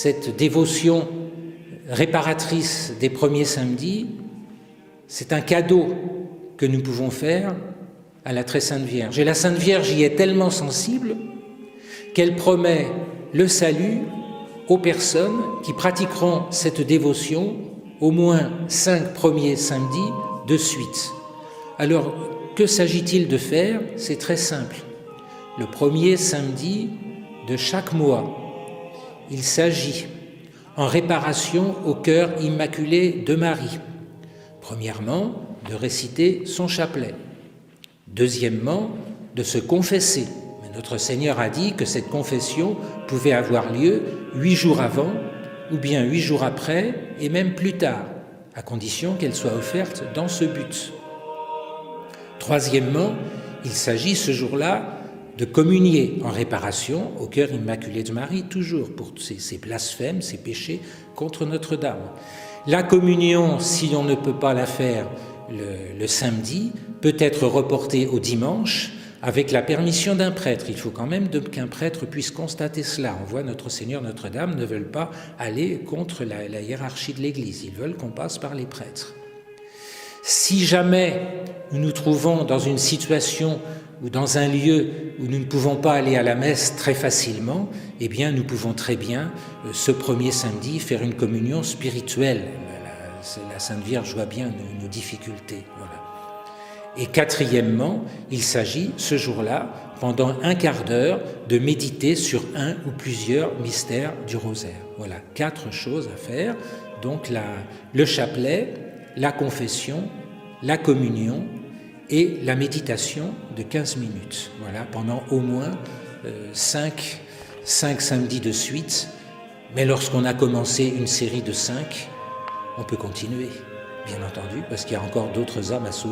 cette dévotion réparatrice des premiers samedis, c'est un cadeau que nous pouvons faire à la Très Sainte Vierge. Et la Sainte Vierge y est tellement sensible qu'elle promet le salut aux personnes qui pratiqueront cette dévotion au moins 5 premiers samedis de suite. Alors, que s'agit-il de faire? C'est très simple. Le premier samedi de chaque mois, il s'agit, en réparation au cœur immaculé de Marie, premièrement, de réciter son chapelet. Deuxièmement, de se confesser. Mais notre Seigneur a dit que cette confession pouvait avoir lieu 8 jours avant, ou bien 8 jours après, et même plus tard, à condition qu'elle soit offerte dans ce but. Troisièmement, il s'agit ce jour-là de communier en réparation au cœur immaculé de Marie, toujours pour ces blasphèmes, ces péchés contre Notre-Dame. La communion, si on ne peut pas la faire le samedi, peut être reportée au dimanche avec la permission d'un prêtre. Il faut quand même qu'un prêtre puisse constater cela. On voit notre Seigneur, Notre-Dame ne veulent pas aller contre la hiérarchie de l'Église. Ils veulent qu'on passe par les prêtres. Si jamais nous nous trouvons dans une situation ou dans un lieu où nous ne pouvons pas aller à la messe très facilement, eh bien nous pouvons très bien, ce premier samedi, faire une communion spirituelle. La Sainte Vierge voit bien nos difficultés. Voilà. Et quatrièmement, il s'agit, ce jour-là, pendant un quart d'heure, de méditer sur un ou plusieurs mystères du rosaire. Voilà, 4 choses à faire. Donc le chapelet, la confession, la communion et la méditation de 15 minutes. Voilà, pendant au moins 5 samedis de suite. Mais lorsqu'on a commencé une série de 5, on peut continuer, bien entendu, parce qu'il y a encore d'autres âmes à sauver.